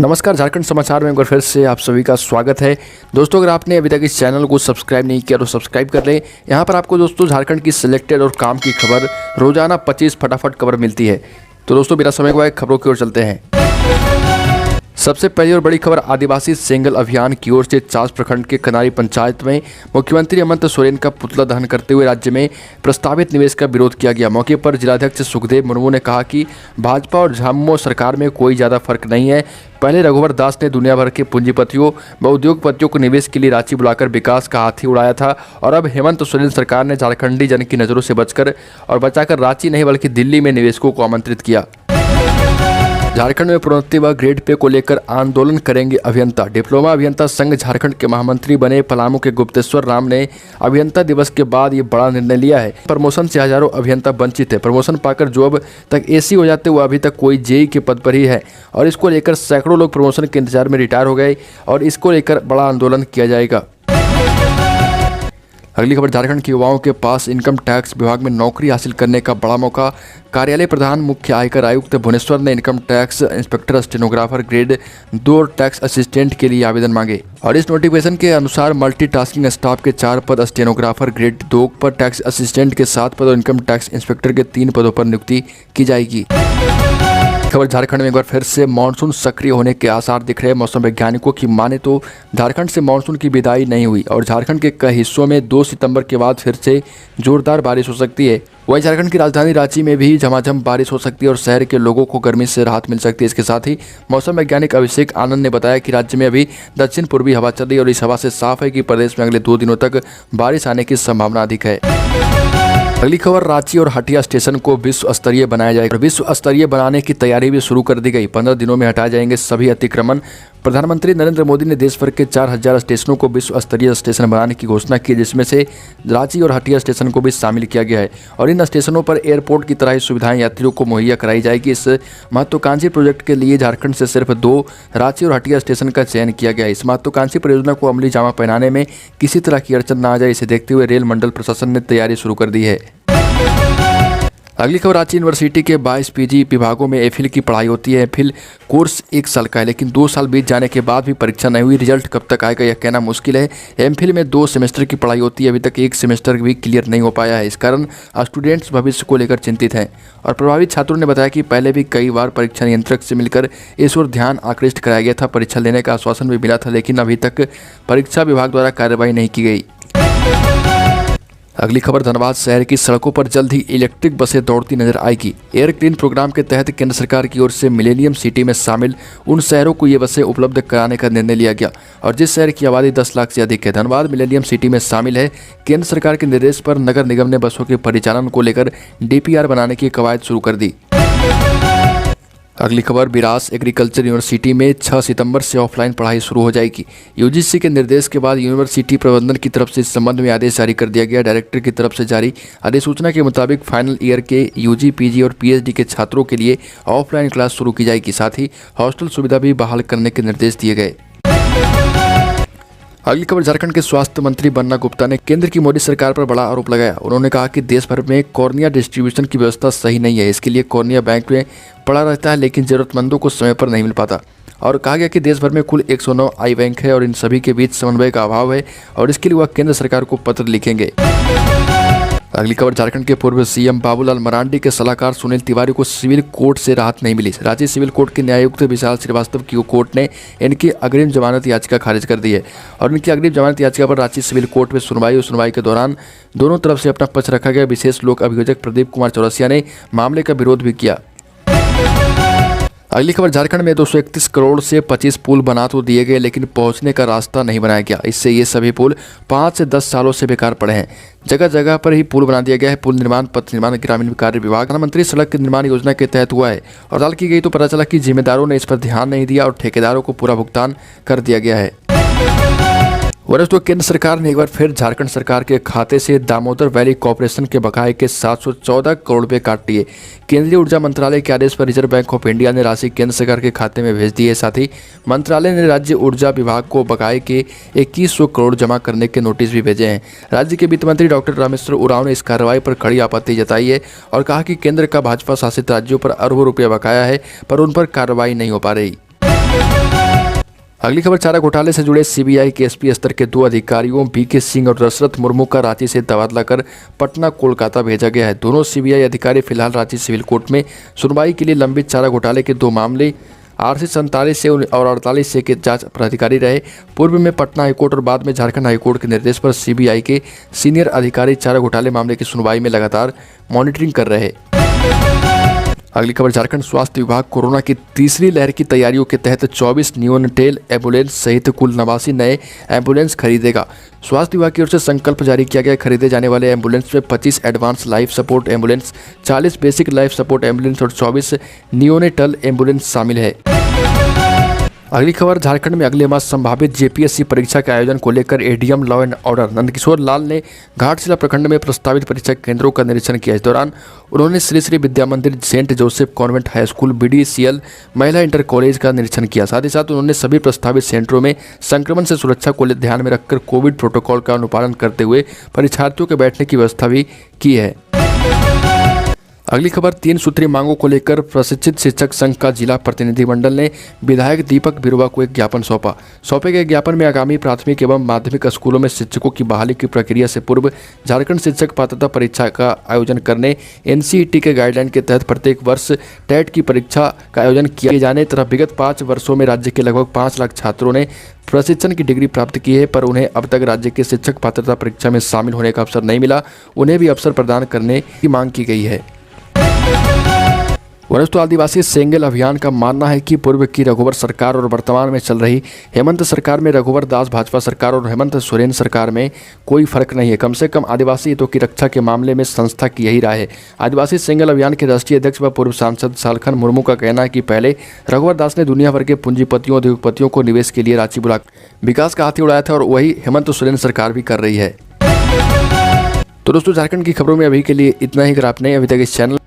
नमस्कार, झारखंड समाचार में एक बार फिर से आप सभी का स्वागत है। दोस्तों, अगर आपने अभी तक इस चैनल को सब्सक्राइब नहीं किया तो सब्सक्राइब कर लें। यहाँ पर आपको दोस्तों झारखंड की सिलेक्टेड और काम की खबर रोजाना 25 फटाफट खबर मिलती है। तो दोस्तों, बिना समय गवाए खबरों की ओर चलते हैं। सबसे पहली और बड़ी खबर आदिवासी सेंगल अभियान की ओर से चास प्रखंड के कनारी पंचायत में मुख्यमंत्री हेमंत सोरेन का पुतला दहन करते हुए राज्य में प्रस्तावित निवेश का विरोध किया गया। मौके पर जिलाध्यक्ष सुखदेव मुर्मू ने कहा कि भाजपा और झामुमो सरकार में कोई ज़्यादा फर्क नहीं है। पहले रघुवर दास ने दुनिया भर के पूंजीपतियों व उद्योगपतियों को निवेश के लिए रांची बुलाकर विकास का हाथी उड़ाया था और अब हेमंत सोरेन सरकार ने झारखंडी जन की नज़रों से बचाकर रांची नहीं बल्कि दिल्ली में निवेशकों को आमंत्रित किया। झारखंड में प्रोन्नति व ग्रेड पे को लेकर आंदोलन करेंगे अभियंता। डिप्लोमा अभियंता संघ झारखंड के महामंत्री बने पलामू के गुप्तेश्वर राम ने अभियंता दिवस के बाद ये बड़ा निर्णय लिया है। प्रमोशन से हजारों अभियंता वंचित है। प्रमोशन पाकर जो अब तक एसी हो जाते वो अभी तक कोई जेई के पद पर ही है और इसको लेकर सैकड़ों लोग प्रमोशन के इंतजार में रिटायर हो गए और इसको लेकर बड़ा आंदोलन किया जाएगा। अगली खबर, झारखंड के युवाओं के पास इनकम टैक्स विभाग में नौकरी हासिल करने का बड़ा मौका। कार्यालय प्रधान मुख्य आयकर आयुक्त भुवनेश्वर ने income tax inspector, stenographer grade 2 और टैक्स असिस्टेंट के लिए आवेदन मांगे और इस नोटिफिकेशन के अनुसार मल्टीटास्किंग स्टाफ के 4 पद, स्टेनोग्राफर ग्रेड 2 पर, टैक्स असिस्टेंट के 7 पद और इनकम टैक्स इंस्पेक्टर के 3 पदों पर नियुक्ति की जाएगी। खबर, झारखंड में एक बार फिर से मानसून सक्रिय होने के आसार दिख रहे हैं। मौसम वैज्ञानिकों की माने तो झारखंड से मानसून की विदाई नहीं हुई और झारखंड के कई हिस्सों में 2 सितंबर के बाद फिर से जोरदार बारिश हो सकती है। वहीं झारखंड की राजधानी रांची में भी झमाझम बारिश हो सकती है और शहर के लोगों को गर्मी से राहत मिल सकती है। इसके साथ ही मौसम वैज्ञानिक अभिषेक आनंद ने बताया कि राज्य में अभी दक्षिण पूर्वी हवा चल रही है और इस हवा से साफ है कि प्रदेश में अगले 2 दिनों तक बारिश आने की संभावना अधिक है। अगली खबर, रांची और हटिया स्टेशन को विश्व स्तरीय बनाया जाएगा। विश्व स्तरीय बनाने की तैयारी भी शुरू कर दी गई। 15 दिनों में हटाए जाएंगे सभी अतिक्रमण। प्रधानमंत्री नरेंद्र मोदी ने देश भर के 4000 स्टेशनों को विश्व स्तरीय स्टेशन बनाने की घोषणा की, जिसमें से रांची और हटिया स्टेशन को भी शामिल किया गया है और इन स्टेशनों पर एयरपोर्ट की तरह ही सुविधाएं यात्रियों को मुहैया कराई जाएगी। इस महत्वाकांक्षी प्रोजेक्ट के लिए झारखंड से सिर्फ 2 रांची और हटिया स्टेशन का चयन किया गया है। इस महत्वाकांक्षी परियोजना को अमली जामा पहनाने में किसी तरह की अड़चन न आ जाए, इसे देखते हुए रेल मंडल प्रशासन ने तैयारी शुरू कर दी है। अगली खबर, रांची यूनिवर्सिटी के 22 पीजी विभागों में एफिल की पढ़ाई होती है। एफिल कोर्स 1 साल का है, लेकिन 2 साल बीत जाने के बाद भी परीक्षा नहीं हुई। रिजल्ट कब तक आएगा यह कहना मुश्किल है। एमफिल में 2 सेमेस्टर की पढ़ाई होती है, अभी तक 1 सेमेस्टर भी क्लियर नहीं हो पाया है। इस कारण स्टूडेंट्स भविष्य को लेकर चिंतित हैं और प्रभावित छात्रों ने बताया कि पहले भी कई बार परीक्षा नियंत्रक से मिलकर इस ओर ध्यान आकृष्ट कराया गया था। परीक्षा लेने का आश्वासन भी मिला था, लेकिन अभी तक परीक्षा विभाग द्वारा कार्रवाई नहीं की गई। अगली खबर, धनबाद शहर की सड़कों पर जल्द ही इलेक्ट्रिक बसें दौड़ती नजर आएगी। एयर क्लीन प्रोग्राम के तहत केंद्र सरकार की ओर से मिलेनियम सिटी में शामिल उन शहरों को ये बसें उपलब्ध कराने का निर्णय लिया गया और जिस शहर की आबादी 10 लाख से अधिक है। धनबाद मिलेनियम सिटी में शामिल है। केंद्र सरकार के निर्देश पर नगर निगम ने बसों के परिचालन को लेकर DPR बनाने की कवायद शुरू कर दी। अगली खबर, बिरास एग्रीकल्चर यूनिवर्सिटी में 6 सितंबर से ऑफलाइन पढ़ाई शुरू हो जाएगी। यूजीसी के निर्देश के बाद यूनिवर्सिटी प्रबंधन की तरफ से इस संबंध में आदेश जारी कर दिया गया। डायरेक्टर की तरफ से जारी अधिसूचना के मुताबिक फाइनल ईयर के यूजी, पीजी और पीएचडी के छात्रों के लिए ऑफलाइन क्लास शुरू की जाएगी। साथ ही हॉस्टल सुविधा भी बहाल करने के निर्देश दिए गए। अगली खबर, झारखंड के स्वास्थ्य मंत्री बन्ना गुप्ता ने केंद्र की मोदी सरकार पर बड़ा आरोप लगाया। उन्होंने कहा कि देश भर में कॉर्निया डिस्ट्रीब्यूशन की व्यवस्था सही नहीं है। इसके लिए कॉर्निया बैंक में पड़ा रहता है, लेकिन जरूरतमंदों को समय पर नहीं मिल पाता और कहा गया कि देश भर में कुल 109 आई बैंक है और इन सभी के बीच समन्वय का अभाव है और इसके लिए वह केंद्र सरकार को पत्र लिखेंगे। अगली खबर, झारखंड के पूर्व सीएम बाबूलाल मरांडी के सलाहकार सुनील तिवारी को सिविल कोर्ट से राहत नहीं मिली। रांची सिविल कोर्ट के न्यायायुक्त विशाल श्रीवास्तव की कोर्ट ने इनकी अग्रिम जमानत याचिका खारिज कर दी है और इनकी अग्रिम जमानत याचिका पर रांची सिविल कोर्ट में सुनवाई के दौरान दोनों तरफ से अपना पक्ष रखा गया। विशेष लोक अभियोजक प्रदीप कुमार चौरसिया ने मामले का विरोध भी किया। अगली खबर, झारखंड में 231 करोड़ से 25 पुल बना तो दिए गए, लेकिन पहुंचने का रास्ता नहीं बनाया गया। इससे ये सभी पुल 5 से 10 सालों से बेकार पड़े हैं। जगह जगह पर ही पुल बना दिया गया है। पुल निर्माण, पथ निर्माण, ग्रामीण कार्य विभाग, प्रधानमंत्री सड़क निर्माण योजना के तहत हुआ है और हड़ताल की गई तो पता चला कि जिम्मेदारों ने इस पर ध्यान नहीं दिया और ठेकेदारों को पूरा भुगतान कर दिया गया है। वरिष्ठ केंद्र सरकार ने एक बार फिर झारखंड सरकार के खाते से दामोदर वैली कॉर्पोरेशन के बकाये के 714 करोड़ रुपए काट दिए। केंद्रीय ऊर्जा मंत्रालय के आदेश पर रिजर्व बैंक ऑफ इंडिया ने राशि केंद्र सरकार के खाते में भेज दी है। साथ ही मंत्रालय ने राज्य ऊर्जा विभाग को बकाये के 2100 करोड़ जमा करने के नोटिस भी भेजे हैं। राज्य के वित्त मंत्री डॉक्टर रामेश्वर उरांव ने इस कार्रवाई पर कड़ी आपत्ति जताई है और कहा कि केंद्र का भाजपा शासित राज्यों पर अरबों रुपये बकाया है, पर उन पर कार्रवाई नहीं हो पा रही। अगली खबर, चारा घोटाले से जुड़े सीबीआई के एसपी स्तर के 2 अधिकारियों बीके सिंह और दशरथ मुर्मू का रांची से तबादला कर पटना कोलकाता भेजा गया है। दोनों सीबीआई अधिकारी फिलहाल रांची सिविल कोर्ट में सुनवाई के लिए लंबित चारा घोटाले के 2 मामले 847 से और 48 से के जांच प्राधिकारी रहे। पूर्व में पटना हाईकोर्ट और बाद में झारखंड हाईकोर्ट के निर्देश पर सीबीआई के सीनियर अधिकारी चारा घोटाले मामले की सुनवाई में लगातार मॉनिटरिंग कर रहे। अगली खबर, झारखंड स्वास्थ्य विभाग कोरोना की तीसरी लहर की तैयारियों के तहत 24 नियोनेटल एम्बुलेंस सहित कुल 89 नए एम्बुलेंस खरीदेगा। स्वास्थ्य विभाग की ओर से संकल्प जारी किया गया। खरीदे जाने वाले एम्बुलेंस में 25 advance life support ambulance, 40 basic life support ambulance और 24 नियोनेटल एम्बुलेंस शामिल है। अगली खबर, झारखंड में अगले माह संभावित जेपीएससी परीक्षा के आयोजन को लेकर ADM law and order Nandkishore Lal ने घाटशिला प्रखंड में प्रस्तावित परीक्षा केंद्रों का निरीक्षण किया। इस दौरान उन्होंने Shri Shri Vidya Mandir, saint Joseph convent high school, BDCL Mahila inter college का निरीक्षण किया। साथ ही साथ उन्होंने सभी प्रस्तावित सेंटरों में संक्रमण से सुरक्षा को ध्यान में रखकर कोविड प्रोटोकॉल का अनुपालन करते हुए परीक्षार्थियों के बैठने की व्यवस्था भी की है। अगली खबर, 3 सूत्रीय मांगों को लेकर प्रशिक्षित शिक्षक संघ का जिला प्रतिनिधिमंडल ने विधायक दीपक बिरुवा को एक ज्ञापन सौंपा। सौंपे गए ज्ञापन में आगामी प्राथमिक एवं माध्यमिक स्कूलों में शिक्षकों की बहाली की प्रक्रिया से पूर्व झारखंड शिक्षक पात्रता परीक्षा का आयोजन करने, एनसीईटी के गाइडलाइन के तहत प्रत्येक वर्ष टेट की परीक्षा का आयोजन किए जाने तथा विगत 5 वर्षों में राज्य के लगभग 5 लाख छात्रों ने प्रशिक्षण की डिग्री प्राप्त की है, पर उन्हें अब तक राज्य के शिक्षक पात्रता परीक्षा में शामिल होने का अवसर नहीं मिला। उन्हें भी अवसर प्रदान करने की मांग की गई है। वरिष्ठ आदिवासी सेंगेल अभियान का मानना है कि पूर्व की रघुवर सरकार और वर्तमान में चल रही हेमंत सरकार में रघुवर दास भाजपा सरकार और हेमंत सोरेन सरकार में कोई फर्क नहीं है। कम से कम आदिवासी हितों की रक्षा के मामले में संस्था की यही राय है। आदिवासी सेंगेल अभियान के राष्ट्रीय अध्यक्ष व पूर्व सांसद सालखन मुर्मू का कहना है कि पहले रघुवर दास ने दुनिया भर के पूंजीपतियों उद्योगपतियों को निवेश के लिए रांची बुला विकास का हाथी उड़ाया था और वही हेमंत सोरेन सरकार भी कर रही है। तो दोस्तों, झारखंड की खबरों में अभी के लिए इतना ही। अगर आपने अभी तक इस चैनल